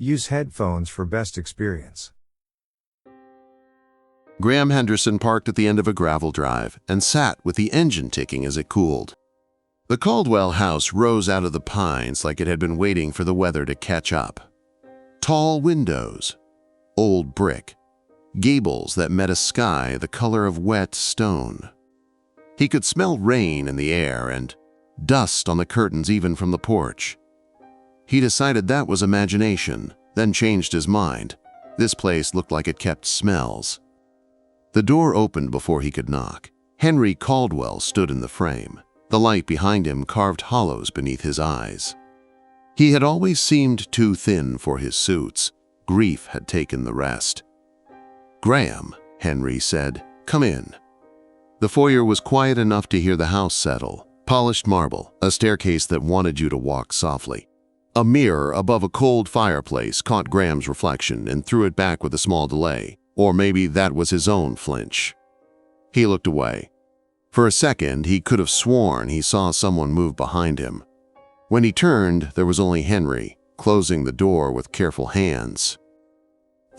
Use headphones for best experience. Graham Henderson parked at the end of a gravel drive and sat with the engine ticking as it cooled. The Caldwell house rose out of the pines like it had been waiting for the weather to catch up. Tall windows, old brick, gables that met a sky the color of wet stone. He could smell rain in the air and dust on the curtains even from the porch. He decided that was imagination, then changed his mind. This place looked like it kept smells. The door opened before he could knock. Henry Caldwell stood in the frame. The light behind him carved hollows beneath his eyes. He had always seemed too thin for his suits. Grief had taken the rest. "Graham," Henry said, "come in." The foyer was quiet enough to hear the house settle. Polished marble, a staircase that wanted you to walk softly. A mirror above a cold fireplace caught Graham's reflection and threw it back with a small delay. Or maybe that was his own flinch. He looked away. For a second, he could have sworn he saw someone move behind him. When he turned, there was only Henry, closing the door with careful hands.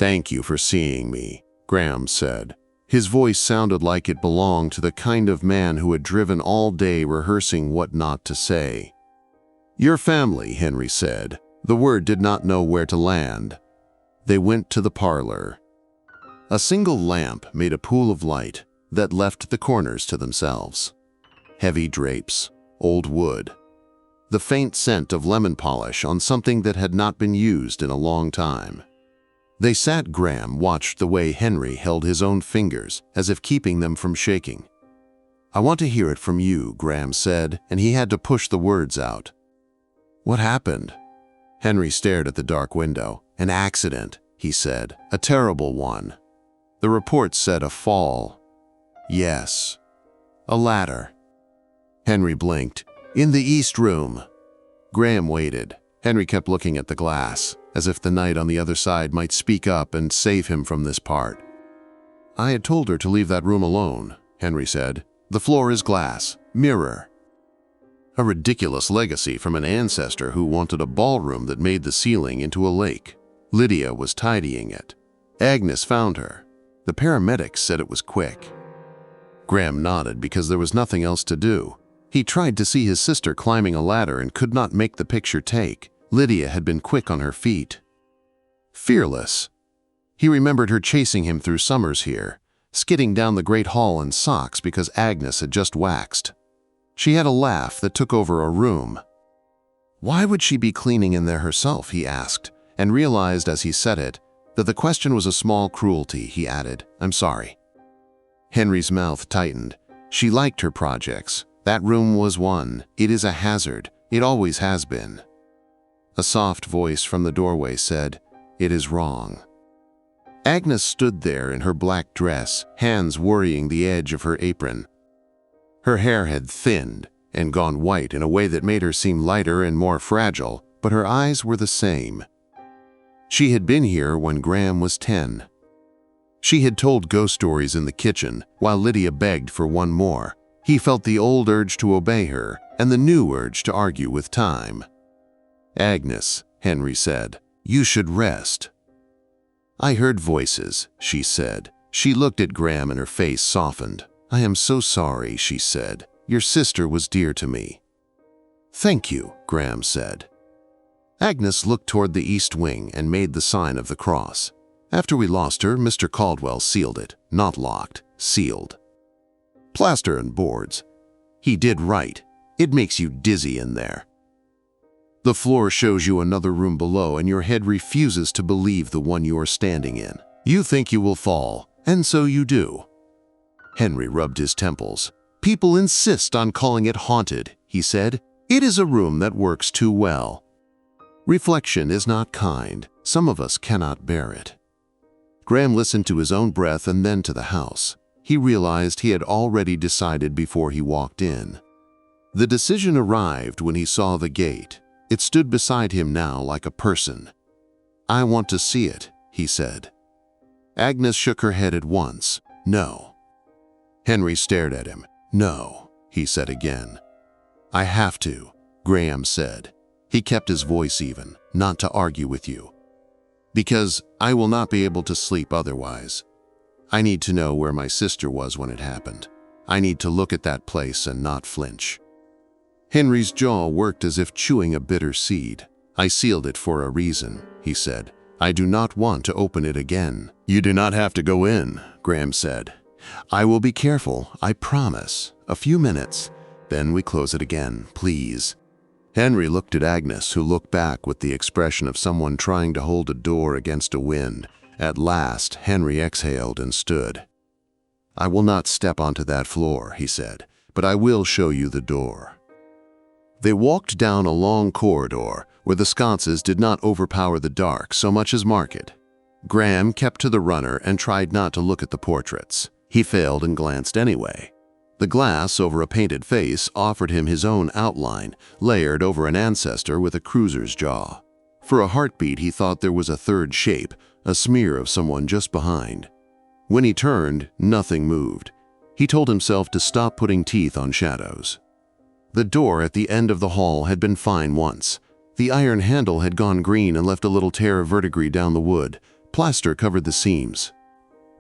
"Thank you for seeing me," Graham said. His voice sounded like it belonged to the kind of man who had driven all day rehearsing what not to say. "Your family," Henry said. The word did not know where to land. They went to the parlor. A single lamp made a pool of light that left the corners to themselves. Heavy drapes, old wood, the faint scent of lemon polish on something that had not been used in a long time. They sat. Graham watched the way Henry held his own fingers as if keeping them from shaking. "I want to hear it from you," Graham said, and he had to push the words out. "What happened?" Henry stared at the dark window. "An accident," he said. "A terrible one." The report said a fall. "Yes. A ladder." Henry blinked. "In the east room." Graham waited. Henry kept looking at the glass, as if the night on the other side might speak up and save him from this part. "I had told her to leave that room alone," Henry said. "The floor is glass. Mirror." A ridiculous legacy from an ancestor who wanted a ballroom that made the ceiling into a lake. Lydia was tidying it. Agnes found her. The paramedics said it was quick. Graham nodded because there was nothing else to do. He tried to see his sister climbing a ladder and could not make the picture take. Lydia had been quick on her feet. Fearless. He remembered her chasing him through summers here, skidding down the great hall in socks because Agnes had just waxed. She had a laugh that took over a room. Why would she be cleaning in there herself, he asked, and realized as he said it that the question was a small cruelty. He added, "I'm sorry." Henry's mouth tightened. She liked her projects. That room was one. "It is a hazard. It always has been." A soft voice from the doorway said, "It is wrong." Agnes stood there in her black dress, hands worrying the edge of her apron. Her hair had thinned and gone white in a way that made her seem lighter and more fragile, but her eyes were the same. She had been here when Graham was 10. She had told ghost stories in the kitchen while Lydia begged for one more. He felt the old urge to obey her and the new urge to argue with time. "Agnes," Henry said, "you should rest." "I heard voices," she said. She looked at Graham and her face softened. "I am so sorry," she said. "Your sister was dear to me." "Thank you," Graham said. Agnes looked toward the east wing and made the sign of the cross. "After we lost her, Mr. Caldwell sealed it. Not locked, sealed. Plaster and boards. He did right. It makes you dizzy in there. The floor shows you another room below and your head refuses to believe the one you are standing in. You think you will fall, and so you do." Henry rubbed his temples. "People insist on calling it haunted," he said. "It is a room that works too well. Reflection is not kind. Some of us cannot bear it." Graham listened to his own breath and then to the house. He realized he had already decided before he walked in. The decision arrived when he saw the gate. It stood beside him now like a person. "I want to see it," he said. Agnes shook her head at once. "No." Henry stared at him. "No," he said again. "I have to," Graham said. He kept his voice even, "not to argue with you. Because I will not be able to sleep otherwise. I need to know where my sister was when it happened. I need to look at that place and not flinch." Henry's jaw worked as if chewing a bitter seed. "I sealed it for a reason," he said. "I do not want to open it again." "You do not have to go in," Graham said. "I will be careful, I promise. A few minutes, then we close it again, please." Henry looked at Agnes, who looked back with the expression of someone trying to hold a door against a wind. At last, Henry exhaled and stood. "I will not step onto that floor," he said, "but I will show you the door." They walked down a long corridor where the sconces did not overpower the dark so much as mark it. Graham kept to the runner and tried not to look at the portraits. He failed and glanced anyway. The glass over a painted face offered him his own outline, layered over an ancestor with a cruiser's jaw. For a heartbeat, he thought there was a third shape, a smear of someone just behind. When he turned, nothing moved. He told himself to stop putting teeth on shadows. The door at the end of the hall had been fine once. The iron handle had gone green and left a little tear of verdigris down the wood. Plaster covered the seams.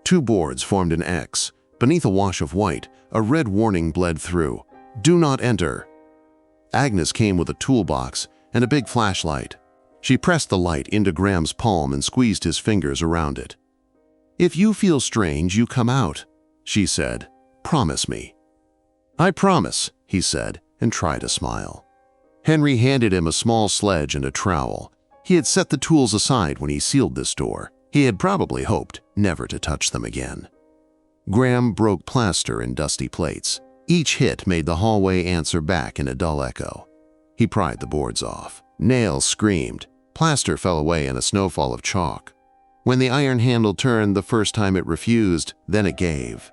2 boards formed an X. Beneath a wash of white, a red warning bled through. "Do not enter." Agnes came with a toolbox and a big flashlight. She pressed the light into Graham's palm and squeezed his fingers around it. "If you feel strange, you come out," she said. "Promise me." "I promise," he said, and tried to smile. Henry handed him a small sledge and a trowel. He had set the tools aside when he sealed this door. He had probably hoped never to touch them again. Graham broke plaster in dusty plates. Each hit made the hallway answer back in a dull echo. He pried the boards off. Nails screamed. Plaster fell away in a snowfall of chalk. When the iron handle turned the first time, it refused, then it gave.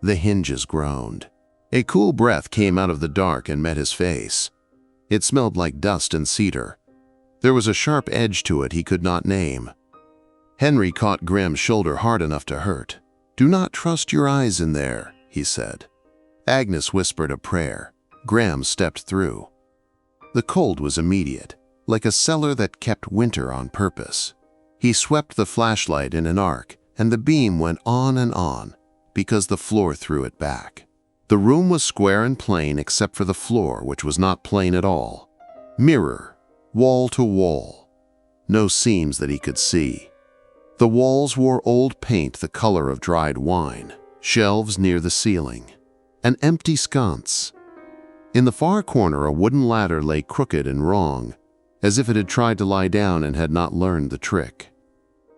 The hinges groaned. A cool breath came out of the dark and met his face. It smelled like dust and cedar. There was a sharp edge to it he could not name. Henry caught Graham's shoulder hard enough to hurt. "Do not trust your eyes in there," he said. Agnes whispered a prayer. Graham stepped through. The cold was immediate, like a cellar that kept winter on purpose. He swept the flashlight in an arc, and the beam went on, because the floor threw it back. The room was square and plain except for the floor, which was not plain at all. Mirror, wall to wall. No seams that he could see. The walls wore old paint the color of dried wine. Shelves near the ceiling. An empty sconce. In the far corner, a wooden ladder lay crooked and wrong, as if it had tried to lie down and had not learned the trick.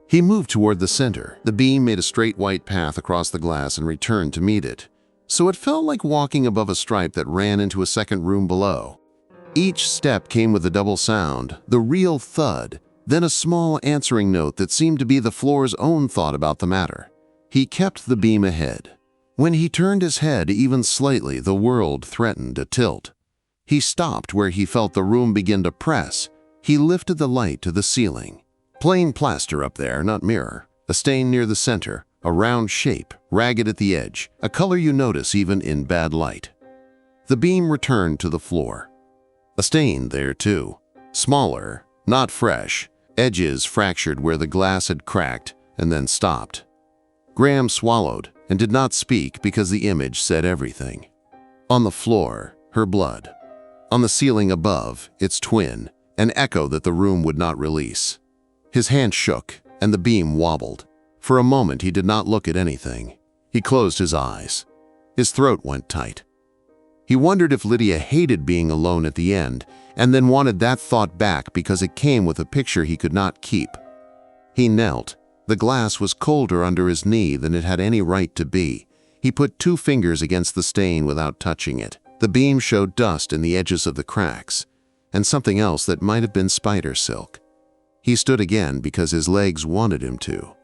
He moved toward the center. The beam made a straight white path across the glass and returned to meet it, so it felt like walking above a stripe that ran into a second room below. Each step came with a double sound, the real thud, then a small answering note that seemed to be the floor's own thought about the matter. He kept the beam ahead. When he turned his head even slightly, the world threatened to tilt. He stopped where he felt the room begin to press. He lifted the light to the ceiling. Plain plaster up there, not mirror. A stain near the center, a round shape, ragged at the edge, a color you notice even in bad light. The beam returned to the floor. A stain there too. Smaller, not fresh, edges fractured where the glass had cracked and then stopped. Graham swallowed and did not speak because the image said everything. On the floor, her blood. On the ceiling above, its twin, an echo that the room would not release. His hand shook, and the beam wobbled. For a moment, he did not look at anything. He closed his eyes. His throat went tight. He wondered if Lydia hated being alone at the end, and then wanted that thought back because it came with a picture he could not keep. He knelt. The glass was colder under his knee than it had any right to be. He put 2 fingers against the stain without touching it. The beam showed dust in the edges of the cracks, and something else that might have been spider silk. He stood again because his legs wanted him to.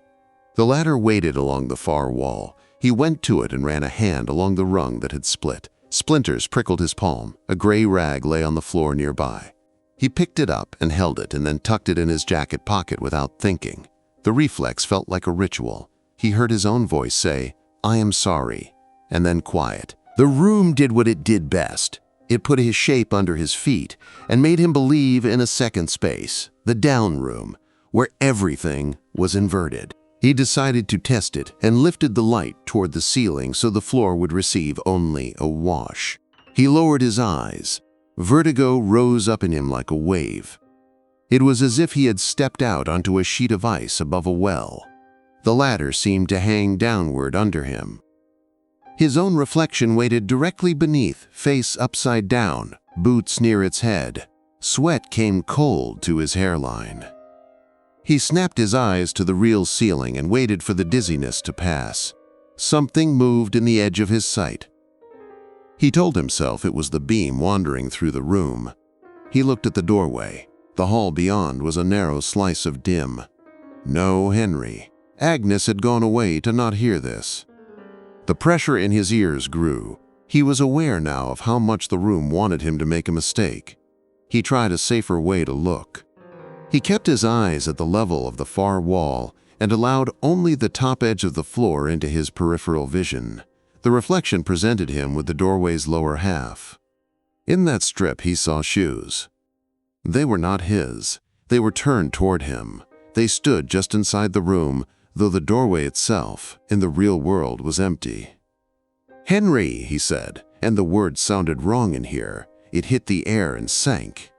The ladder waited along the far wall. He went to it and ran a hand along the rung that had split. Splinters prickled his palm. A gray rag lay on the floor nearby. He picked it up and held it and then tucked it in his jacket pocket without thinking. The reflex felt like a ritual. He heard his own voice say, "I am sorry," and then quiet. The room did what it did best. It put his shape under his feet and made him believe in a second space, the down room, where everything was inverted. He decided to test it and lifted the light toward the ceiling so the floor would receive only a wash. He lowered his eyes. Vertigo rose up in him like a wave. It was as if he had stepped out onto a sheet of ice above a well. The ladder seemed to hang downward under him. His own reflection waited directly beneath, face upside down, boots near its head. Sweat came cold to his hairline. He snapped his eyes to the real ceiling and waited for the dizziness to pass. Something moved in the edge of his sight. He told himself it was the beam wandering through the room. He looked at the doorway. The hall beyond was a narrow slice of dim. No Henry. Agnes had gone away to not hear this. The pressure in his ears grew. He was aware now of how much the room wanted him to make a mistake. He tried a safer way to look. He kept his eyes at the level of the far wall and allowed only the top edge of the floor into his peripheral vision. The reflection presented him with the doorway's lower half. In that strip he saw shoes. They were not his. They were turned toward him. They stood just inside the room, though the doorway itself, in the real world, was empty. "Henry," he said, and the word sounded wrong in here. It hit the air and sank.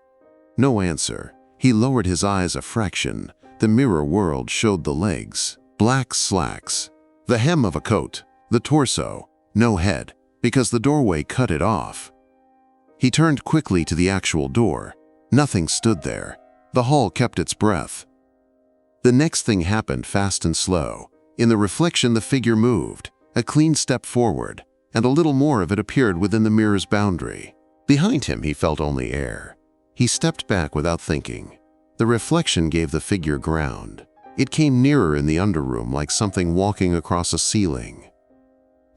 No answer. He lowered his eyes a fraction. The mirror world showed the legs, black slacks, the hem of a coat, the torso, no head, because the doorway cut it off. He turned quickly to the actual door. Nothing stood there. The hall kept its breath. The next thing happened fast and slow. In the reflection, the figure moved, a clean step forward, and a little more of it appeared within the mirror's boundary. Behind him, he felt only air. He stepped back without thinking. The reflection gave the figure ground. It came nearer in the underroom like something walking across a ceiling.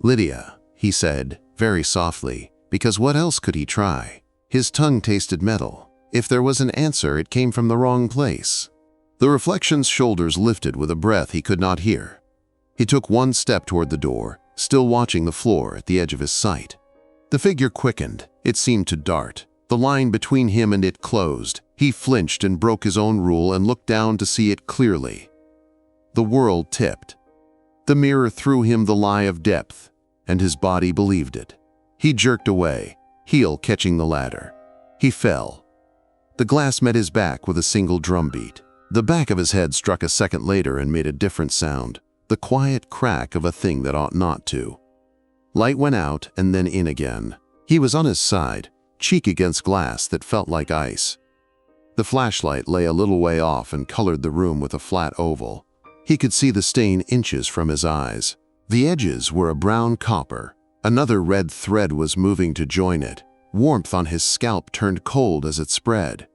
"Lydia," he said, very softly, because what else could he try? His tongue tasted metal. If there was an answer, it came from the wrong place. The reflection's shoulders lifted with a breath he could not hear. He took one step toward the door, still watching the floor at the edge of his sight. The figure quickened. It seemed to dart. The line between him and it closed. He flinched and broke his own rule and looked down to see it clearly. The world tipped. The mirror threw him the lie of depth, and his body believed it. He jerked away, heel catching the ladder. He fell. The glass met his back with a single drumbeat. The back of his head struck a second later and made a different sound, the quiet crack of a thing that ought not to. Light went out and then in again. He was on his side, cheek against glass that felt like ice. The flashlight lay a little way off and colored the room with a flat oval. He could see the stain inches from his eyes. The edges were a brown copper. Another red thread was moving to join it. Warmth on his scalp turned cold as it spread.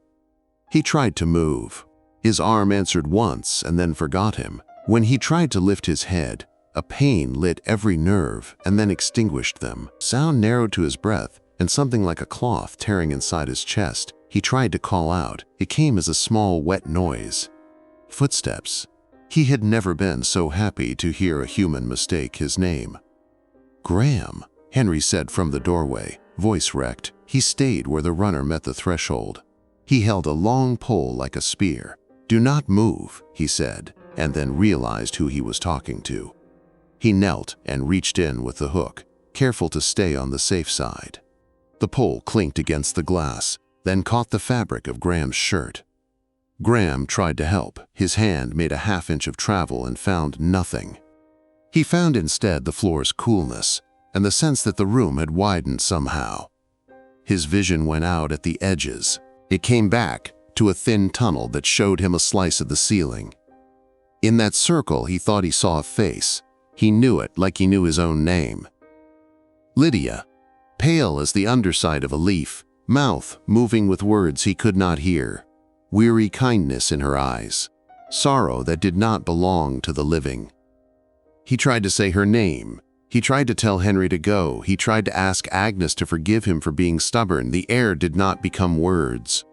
He tried to move. His arm answered once and then forgot him. When he tried to lift his head, a pain lit every nerve and then extinguished them. Sound narrowed to his breath and something like a cloth tearing inside his chest. He tried to call out. It came as a small, wet noise. Footsteps. He had never been so happy to hear a human mistake his name. "Graham," Henry said from the doorway, voice wrecked. He stayed where the runner met the threshold. He held a long pole like a spear. "Do not move," he said, and then realized who he was talking to. He knelt and reached in with the hook, careful to stay on the safe side. The pole clinked against the glass, then caught the fabric of Graham's shirt. Graham tried to help. His hand made a half-inch of travel and found nothing. He found instead the floor's coolness and the sense that the room had widened somehow. His vision went out at the edges. It came back to a thin tunnel that showed him a slice of the ceiling. In that circle, he thought he saw a face. He knew it like he knew his own name. Lydia, pale as the underside of a leaf, mouth moving with words he could not hear. Weary kindness in her eyes. Sorrow that did not belong to the living. He tried to say her name. He tried to tell Henry to go. He tried to ask Agnes to forgive him for being stubborn. The air did not become words.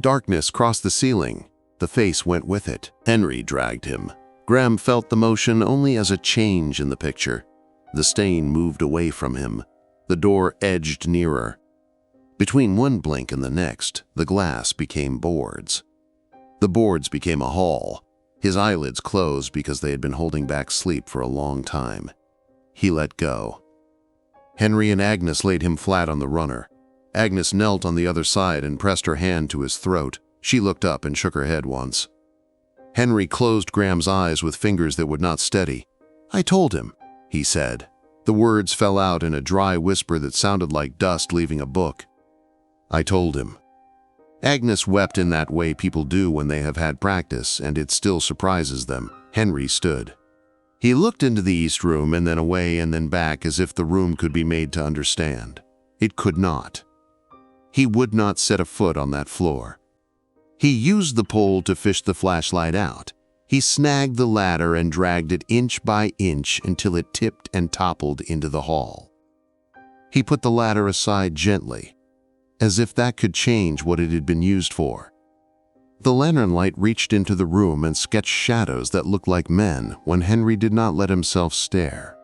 Darkness crossed the ceiling. The face went with it. Henry dragged him. Graham felt the motion only as a change in the picture. The stain moved away from him. The door edged nearer. Between one blink and the next, the glass became boards. The boards became a hall. His eyelids closed because they had been holding back sleep for a long time. He let go. Henry and Agnes laid him flat on the runner. Agnes knelt on the other side and pressed her hand to his throat. She looked up and shook her head once. Henry closed Graham's eyes with fingers that would not steady. "I told him," he said. The words fell out in a dry whisper that sounded like dust leaving a book. "I told him." Agnes wept in that way people do when they have had practice, and it still surprises them. Henry stood. He looked into the east room and then away and then back as if the room could be made to understand. It could not. He would not set a foot on that floor. He used the pole to fish the flashlight out. He snagged the ladder and dragged it inch by inch until it tipped and toppled into the hall. He put the ladder aside gently, as if that could change what it had been used for. The lantern light reached into the room and sketched shadows that looked like men when Henry did not let himself stare.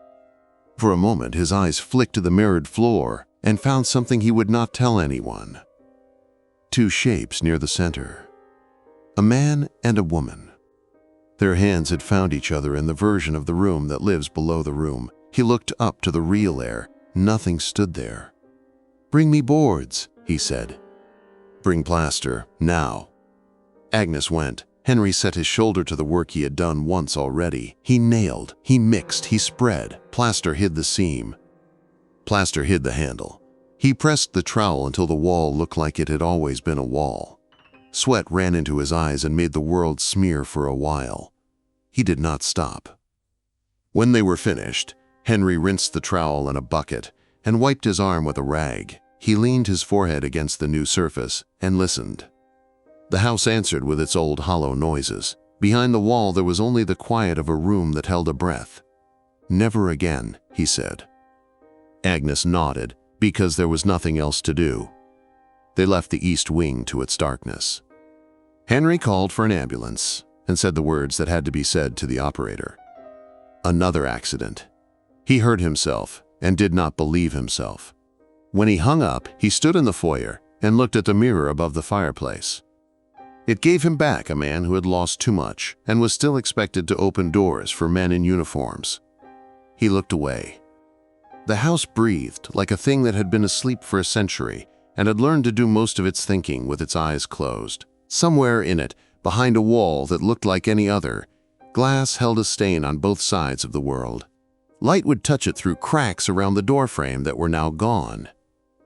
For a moment his eyes flicked to the mirrored floor and found something he would not tell anyone. Two shapes near the center. A man and a woman. Their hands had found each other in the version of the room that lives below the room. He looked up to the real air. Nothing stood there. "Bring me boards," he said. "Bring plaster, now." Agnes went. Henry set his shoulder to the work he had done once already. He nailed, he mixed, he spread. Plaster hid the seam. Plaster hid the handle. He pressed the trowel until the wall looked like it had always been a wall. Sweat ran into his eyes and made the world smear for a while. He did not stop. When they were finished, Henry rinsed the trowel in a bucket and wiped his arm with a rag. He leaned his forehead against the new surface and listened. The house answered with its old hollow noises. Behind the wall there was only the quiet of a room that held a breath. "Never again," he said. Agnes nodded, because there was nothing else to do. They left the east wing to its darkness. Henry called for an ambulance and said the words that had to be said to the operator. Another accident. He heard himself and did not believe himself. When he hung up, he stood in the foyer and looked at the mirror above the fireplace. It gave him back a man who had lost too much and was still expected to open doors for men in uniforms. He looked away. The house breathed like a thing that had been asleep for a century and had learned to do most of its thinking with its eyes closed. Somewhere in it, behind a wall that looked like any other, glass held a stain on both sides of the world. Light would touch it through cracks around the doorframe that were now gone.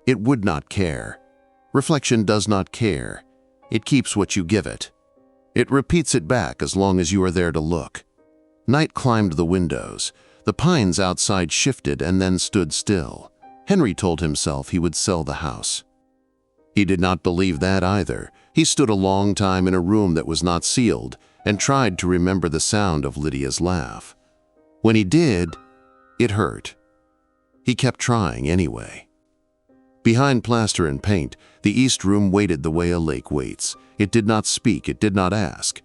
It would not care. Reflection does not care. It keeps what you give it. It repeats it back as long as you are there to look. Night climbed the windows. The pines outside shifted and then stood still. Henry told himself he would sell the house. He did not believe that either. He stood a long time in a room that was not sealed and tried to remember the sound of Lydia's laugh. When he did, it hurt. He kept trying anyway. Behind plaster and paint, the east room waited the way a lake waits. It did not speak, it did not ask.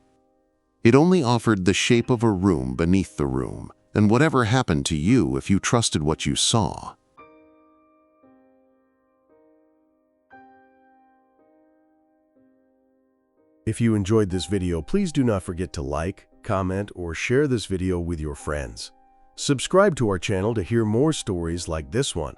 It only offered the shape of a room beneath the room, and whatever happened to you if you trusted what you saw. If you enjoyed this video, please do not forget to like, comment, or share this video with your friends. Subscribe to our channel to hear more stories like this one.